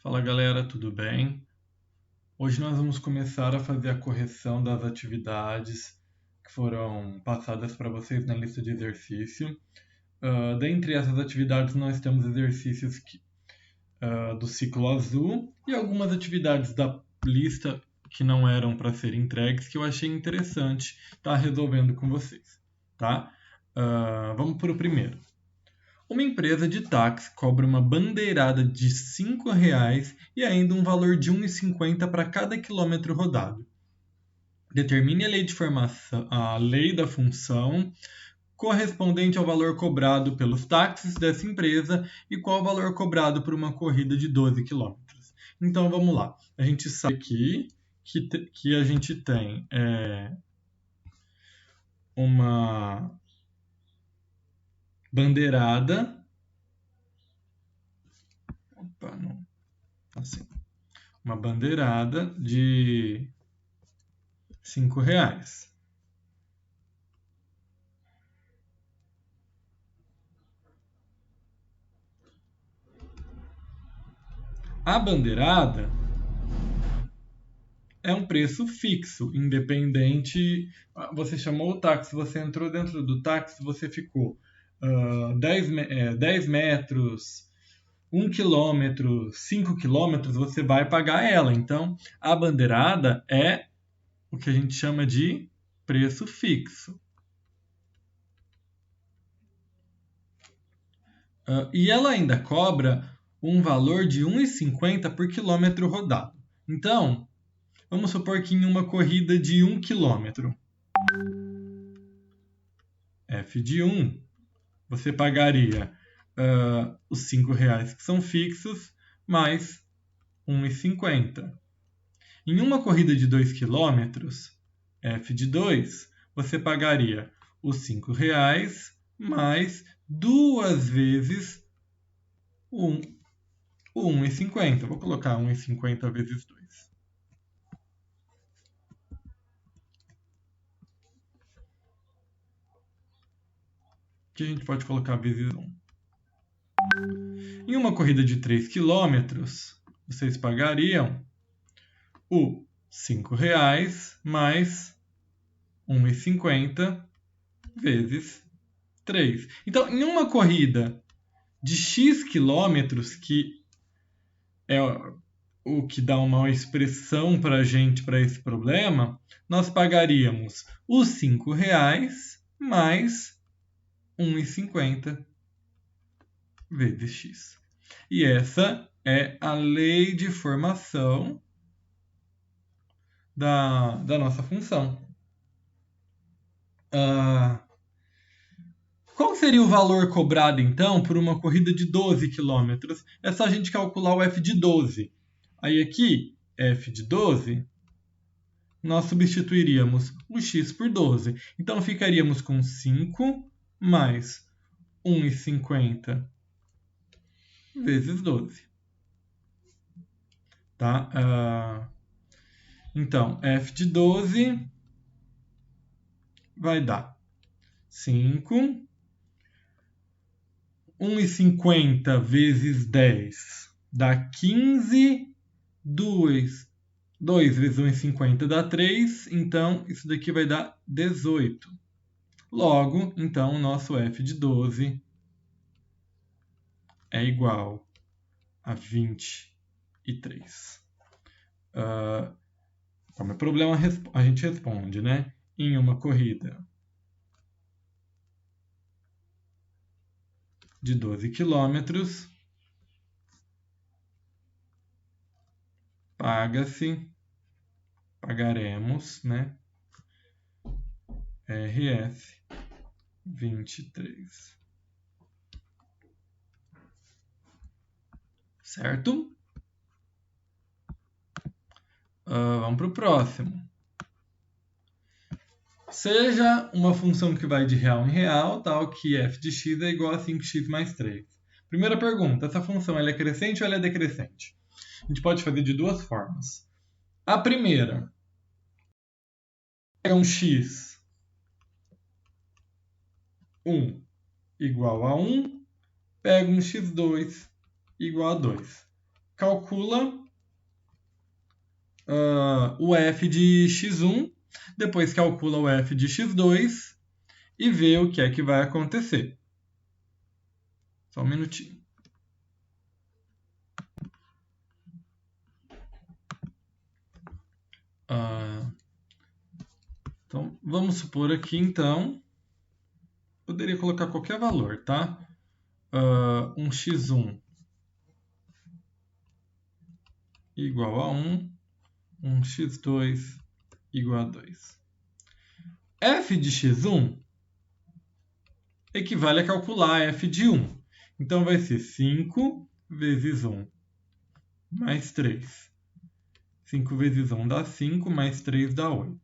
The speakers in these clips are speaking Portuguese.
Fala galera, tudo bem? Hoje nós vamos começar a fazer a correção das atividades que foram passadas para vocês na lista de exercício. Dentre essas atividades, nós temos exercícios do ciclo azul e algumas atividades da lista que não eram para serem entregues que eu achei interessante estar resolvendo com vocês. Tá? Vamos para o primeiro. Uma empresa de táxi cobra uma bandeirada de R$ 5 e ainda um valor de R$ 1,50 para cada quilômetro rodado. Determine a lei da função correspondente ao valor cobrado pelos táxis dessa empresa e qual o valor cobrado por uma corrida de 12 quilômetros. Então vamos lá. A gente sabe aqui que a gente tem uma bandeirada. Opa, não. Assim. Uma bandeirada de R$ 5. A bandeirada é um preço fixo, independente. Você chamou o táxi, você entrou dentro do táxi, você ficou 10 metros, 1 quilômetro, 5 quilômetros, você vai pagar ela. Então, a bandeirada é o que a gente chama de preço fixo. E ela ainda cobra um valor de R$ 1,50 por quilômetro rodado. Então, vamos supor que em uma corrida de 1 quilômetro, f de 1, você pagaria os R$ 5 que são fixos, mais R$ 1,50. Em uma corrida de 2 quilômetros, f de 2, você pagaria os R$ 5 mais 2 vezes o 1,50. Vou colocar 1,50 vezes 2. Que a gente pode colocar vezes 1. Em uma corrida de 3 quilômetros, vocês pagariam o R$ 5 mais 1,50 vezes 3. Então, em uma corrida de X quilômetros, que é o que dá uma expressão para a gente para esse problema, nós pagaríamos os R$ 5 mais 1,50 vezes x. E essa é a lei de formação da nossa função. Qual seria o valor cobrado, então, por uma corrida de 12 km? É só a gente calcular o f de 12. Aí aqui, f de 12, nós substituiríamos o x por 12. Então, ficaríamos com 5 mais 1,50 vezes 12. Tá? Então, f de 12 vai dar 5. 1,50 vezes 10 dá 15. 2 vezes 1,50 dá 3. Então, isso daqui vai dar 18. Logo, então, o nosso f de 12 é igual a 23. Como é problema, a gente responde, né? Em uma corrida de 12 quilômetros, pagaremos, né? RS 23. Certo? Vamos para o próximo. Seja uma função que vai de real em real, tal que f de x é igual a 5x mais 3. Primeira pergunta, essa função ela é crescente ou ela é decrescente? A gente pode fazer de duas formas. A primeira é um x1 igual a 1, pega um x2 igual a 2. calcula o f de x1, depois calcula o f de x2 e vê o que é que vai acontecer. Só um minutinho. Então, vamos supor aqui, então, poderia colocar qualquer valor, tá? Um x1 igual a 1, um x2 igual a 2. f de x1 equivale a calcular f de 1. Então, vai ser 5 vezes 1 mais 3. 5 vezes 1 dá 5, mais 3 dá 8.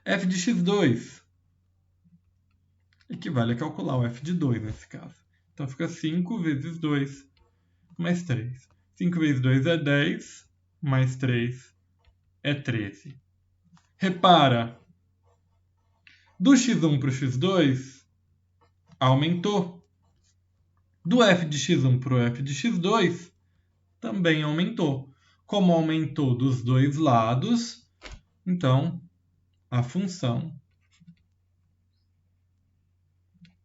f de x2 equivale a calcular o f de 2 nesse caso. Então, fica 5 vezes 2 mais 3. 5 vezes 2 é 10, mais 3 é 13. Repara, do x1 para o x2, aumentou. Do f de x1 para o f de x2, também aumentou. Como aumentou dos dois lados, então a função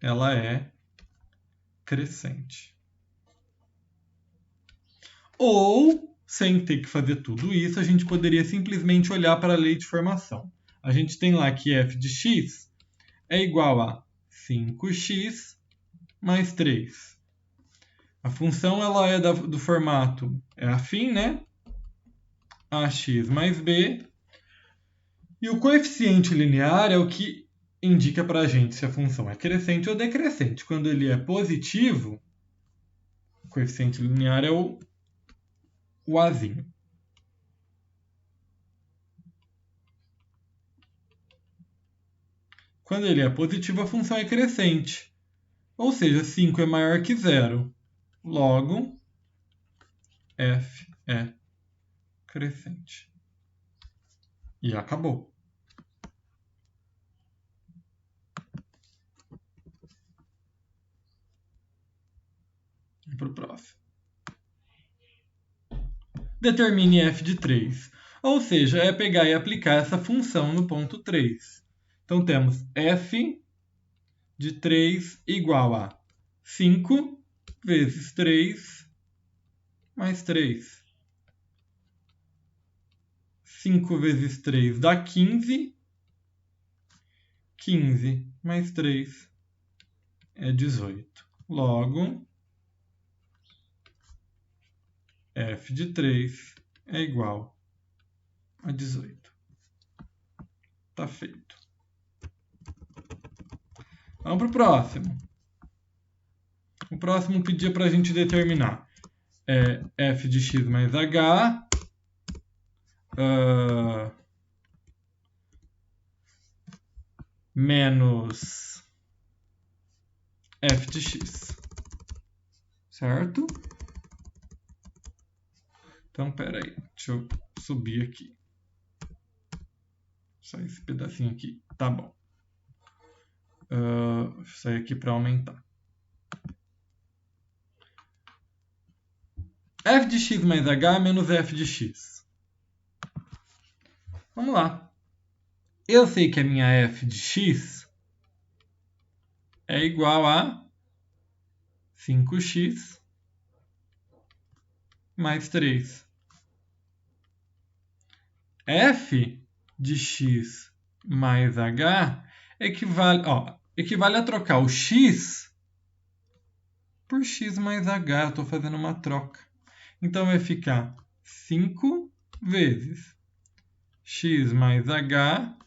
ela é crescente. Ou, sem ter que fazer tudo isso, a gente poderia simplesmente olhar para a lei de formação. A gente tem lá que f de x é igual a 5x mais 3. A função ela é do formato afim, né? Ax mais b. E o coeficiente linear é o que indica para a gente se a função é crescente ou decrescente. Quando ele é positivo, o coeficiente linear é o azinho. Quando ele é positivo, a função é crescente. Ou seja, 5 é maior que 0. Logo, f é crescente. E acabou. Vamos para o próximo. Determine f de 3. Ou seja, é pegar e aplicar essa função no ponto 3. Então, temos f de 3 igual a 5 vezes 3 mais 3. 5 vezes 3 dá 15. 15 mais 3 é 18. Logo, f de 3 é igual a 18. Tá feito. Vamos para o próximo. O próximo pedia para a gente determinar f de x mais h menos f de x. Certo? Então, peraí. Deixa eu subir aqui. Só esse pedacinho aqui. Tá bom. Vou sair aqui para aumentar. f de x mais h menos f de x. Vamos lá. Eu sei que a minha f de x é igual a 5x mais 3. f de x mais h equivale a trocar o x por x mais h. Eu estou fazendo uma troca. Então, vai ficar 5 vezes x mais h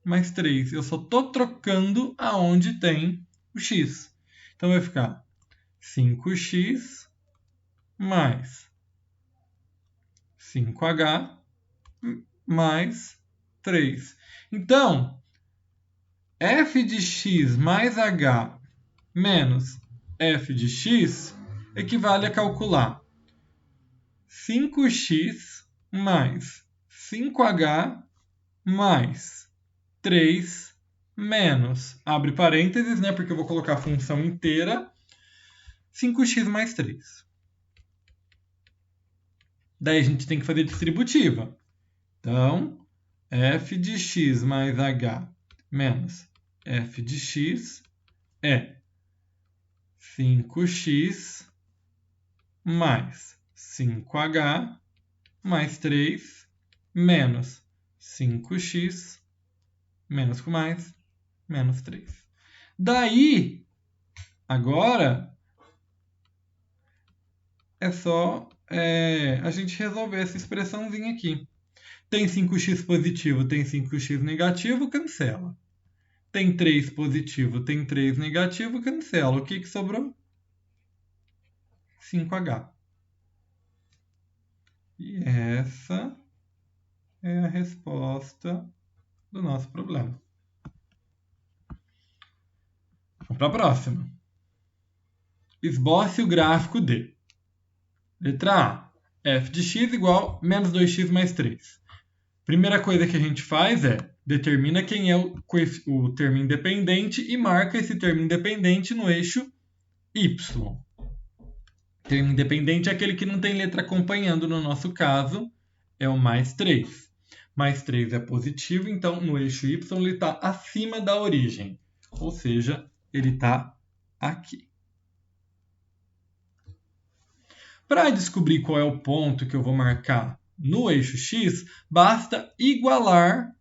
mais 3. Eu só estou trocando aonde tem o x. Então, vai ficar 5x mais 5h mais 3. Então, f de x mais h menos f de x equivale a calcular 5x mais 5h mais 3 menos, abre parênteses, né, porque eu vou colocar a função inteira, 5x mais 3. Daí a gente tem que fazer distributiva. Então, f de x mais h menos f de x é 5x mais 5h mais 3 menos 5x menos com mais menos 3. Daí, agora, é só a gente resolver essa expressãozinha aqui. Tem 5x positivo, tem 5x negativo, cancela. Tem 3 positivo, tem 3 negativo, cancela. O que sobrou? 5h. E essa é a resposta do nosso problema. Vamos para a próxima. Esboce o gráfico de letra A, f de x igual menos 2x mais 3. Primeira coisa que a gente faz é determina quem é o termo independente e marca esse termo independente no eixo y. Termo independente é aquele que não tem letra acompanhando, no nosso caso, é o mais 3. Mais 3 é positivo, então no eixo y ele está acima da origem, ou seja, ele está aqui. Para descobrir qual é o ponto que eu vou marcar no eixo x, basta igualar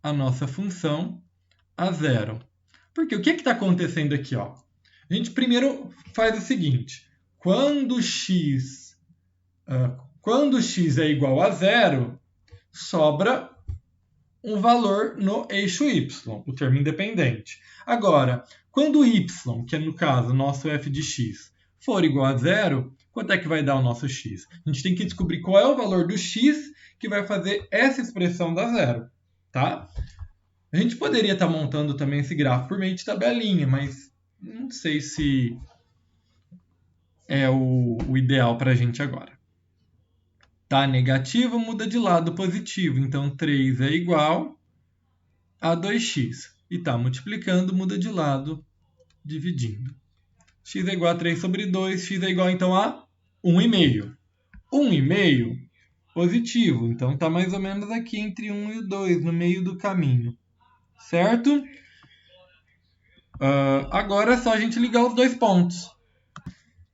a nossa função a zero. Porque o que está acontecendo aqui? Ó? A gente primeiro faz o seguinte. Quando x é igual a zero, sobra um valor no eixo y, o termo independente. Agora, quando y, que é no caso nosso f de x, for igual a zero, quanto é que vai dar o nosso x? A gente tem que descobrir qual é o valor do x que vai fazer essa expressão dar zero. Tá? A gente poderia estar montando também esse gráfico por meio de tabelinha, mas não sei se é o ideal para a gente agora. Tá negativo, muda de lado positivo. Então, 3 é igual a 2x. E tá multiplicando, muda de lado, dividindo. X é igual a 3 sobre 2. X é igual, então, a 1,5. 1,5 positivo. Então, tá mais ou menos aqui entre 1 e o 2, no meio do caminho. Certo? Agora é só a gente ligar os dois pontos.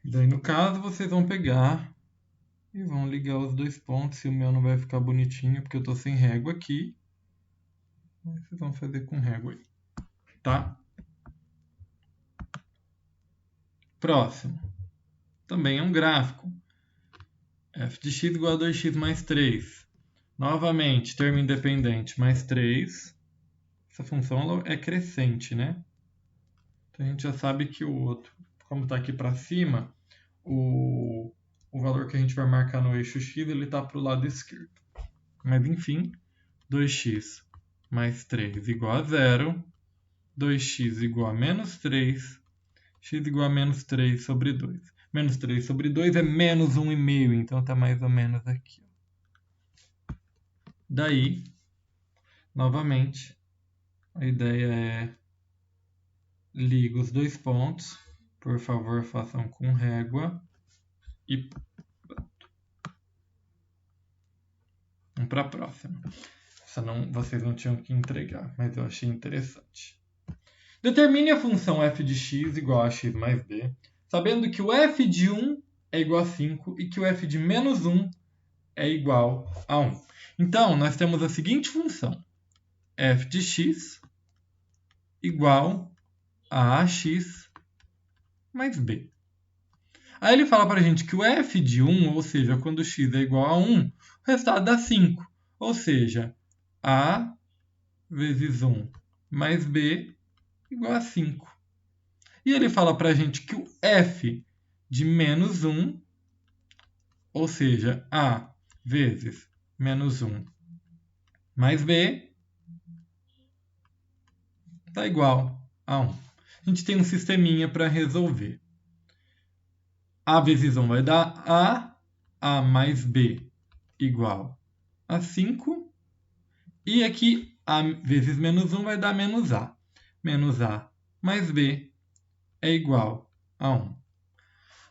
Daí, no caso, vocês vão pegar e vão ligar os dois pontos. Se o meu não vai ficar bonitinho, porque eu estou sem régua aqui. Vocês vão fazer com régua aí. Tá? Próximo. Também é um gráfico. f de x igual a 2x mais 3. Novamente, termo independente mais 3. Essa função é crescente, né? Então, a gente já sabe que o outro, como está aqui para cima, o valor que a gente vai marcar no eixo x, ele está para o lado esquerdo. Mas, enfim, 2x mais 3 igual a 0. 2x igual a menos 3. X igual a menos 3 sobre 2. Menos 3 sobre 2 é menos 1,5, então está mais ou menos aqui. Daí, novamente, a ideia é liga os dois pontos. Por favor, façam com régua. E pronto. Vamos para a próxima. Vocês não tinham que entregar, mas eu achei interessante. Determine a função f de x igual a x mais b, sabendo que o f de 1 é igual a 5 e que o f de menos 1 é igual a 1. Então, nós temos a seguinte função. F de x igual a ax mais b. Aí ele fala para a gente que o f de 1, ou seja, quando x é igual a 1, o resultado dá 5. Ou seja, a vezes 1 mais b igual a 5. E ele fala para a gente que o f de menos 1, ou seja, a vezes menos 1 mais b, está igual a 1. A gente tem um sisteminha para resolver. A vezes 1 vai dar a mais b igual a 5. E aqui, a vezes menos 1 vai dar menos a. Menos a mais b é igual a 1.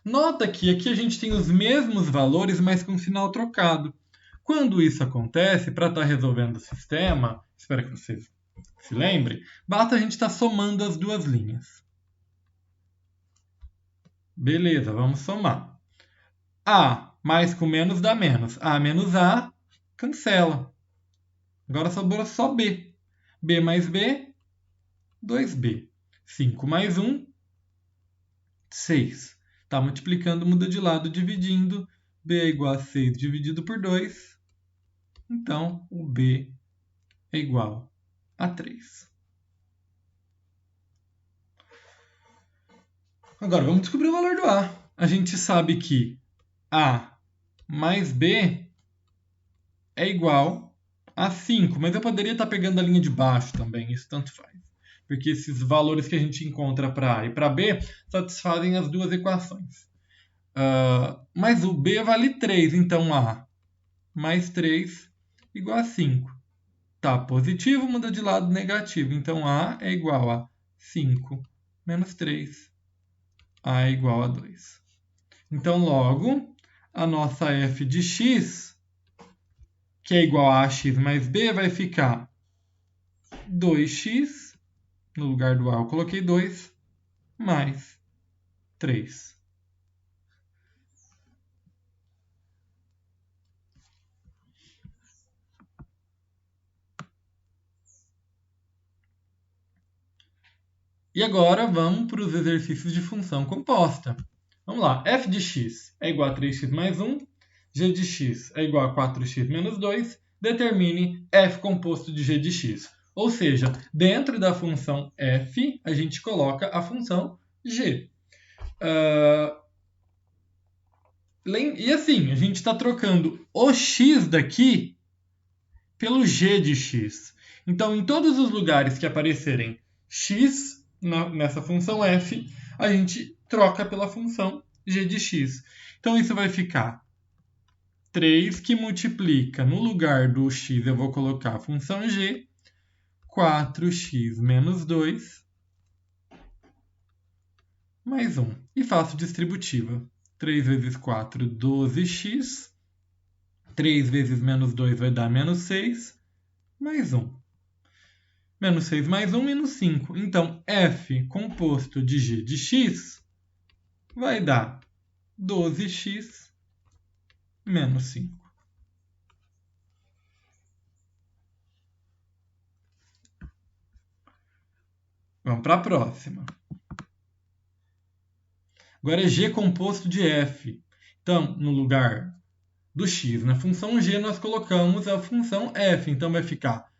Nota que aqui a gente tem os mesmos valores, mas com sinal trocado. Quando isso acontece, para estar resolvendo o sistema, espero que vocês se lembrem, basta a gente estar somando as duas linhas. Beleza, vamos somar. A mais com menos dá menos. A menos A, cancela. Agora sobrou só B. B mais B, 2B. 5 mais 1, 6. Está multiplicando, muda de lado, dividindo. B é igual a 6 dividido por 2. Então, o B é igual a 3. Agora, vamos descobrir o valor do A. A gente sabe que A mais B é igual a 5, mas eu poderia estar pegando a linha de baixo também, isso tanto faz. Porque esses valores que a gente encontra para A e para B satisfazem as duas equações. Mas o B vale 3, então A mais 3 igual a 5. Tá positivo, muda de lado negativo. Então A é igual a 5 menos 3. A é igual a 2. Então, logo, a nossa f de x, que é igual a ax mais b, vai ficar 2x, no lugar do a eu coloquei 2, mais 3. E agora vamos para os exercícios de função composta. Vamos lá, f de x é igual a 3x mais 1, g de x é igual a 4x menos 2, determine f composto de g de x. Ou seja, dentro da função f, a gente coloca a função g. E assim, a gente está trocando o x daqui pelo g de x. Então, em todos os lugares que aparecerem x nessa função f, a gente troca pela função g de x. Então, isso vai ficar 3 que multiplica, no lugar do x eu vou colocar a função g, 4x menos 2, mais 1. E faço distributiva. 3 vezes 4, 12x. 3 vezes menos 2 vai dar menos 6, mais 1. Menos 6 mais 1, menos 5. Então, f composto de g de x vai dar 12x menos 5. Vamos para a próxima. Agora é g composto de f. Então, no lugar do x na função g, nós colocamos a função f. Então, vai ficar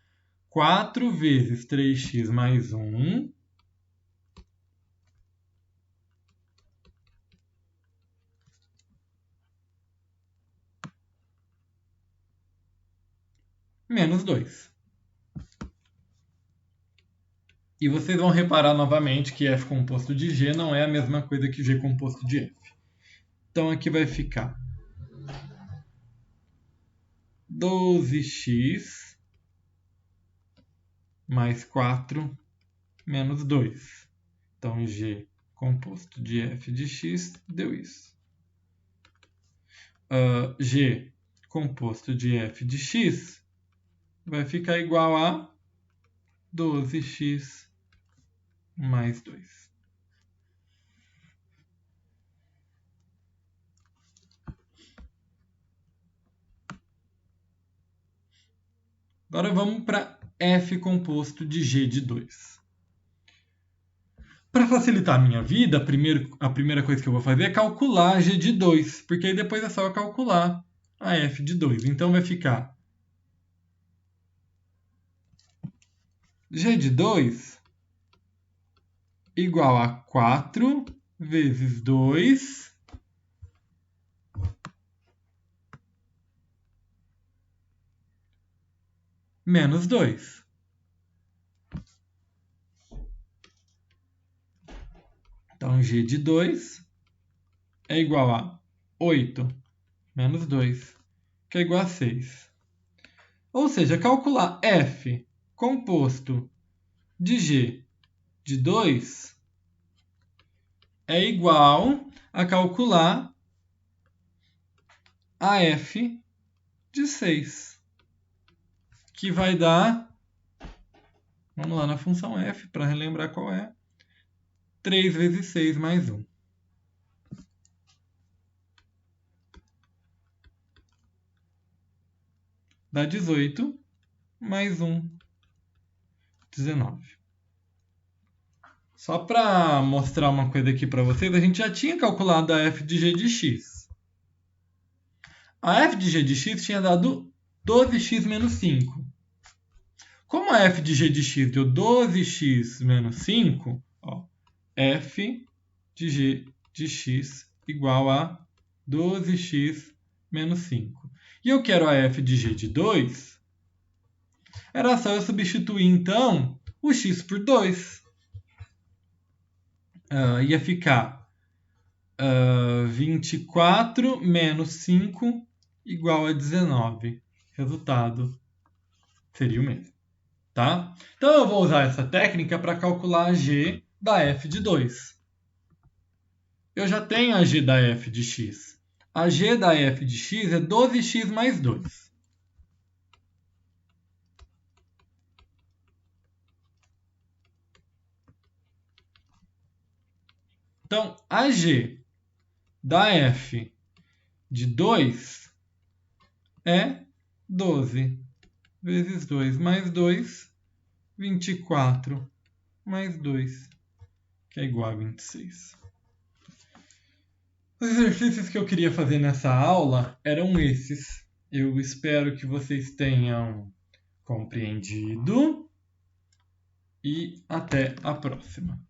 4 vezes 3x mais 1 menos 2. E vocês vão reparar novamente que f composto de g não é a mesma coisa que g composto de f. Então aqui vai ficar 12x mais 4 menos 2. Então g composto de f de x deu isso. G composto de f de x vai ficar igual a 12x mais 2. Agora vamos para f composto de g de 2. Para facilitar a minha vida, a primeira coisa que eu vou fazer é calcular g de 2, porque aí depois é só eu calcular a f de 2. Então vai ficar g de 2 igual a 4 vezes 2 menos 2. Então, g de 2 é igual a 8 menos 2, que é igual a 6. Ou seja, calcular f composto de g de 2 é igual a calcular a f de 6, que vai dar, vamos lá na função f para relembrar qual é, 3 vezes 6 mais 1. Dá 18, mais 1, 19. Só para mostrar uma coisa aqui para vocês, a gente já tinha calculado a f de g de x. A f de g de x tinha dado 12x menos 5. Como a f de g de x deu 12x menos 5, ó, f de g de x igual a 12x menos 5. E eu quero a f de g de 2, era só eu substituir, então, o x por 2. Ia ficar 24 menos 5 igual a 19. Resultado seria o mesmo. Tá? Então eu vou usar essa técnica para calcular a g da f de 2. Eu já tenho a g da f de x. A g da f de x é 12x mais 2. Então, a g da f de 2 é 12 vezes 2 mais 2, 24 mais 2, que é igual a 26. Os exercícios que eu queria fazer nessa aula eram esses. Eu espero que vocês tenham compreendido e até a próxima.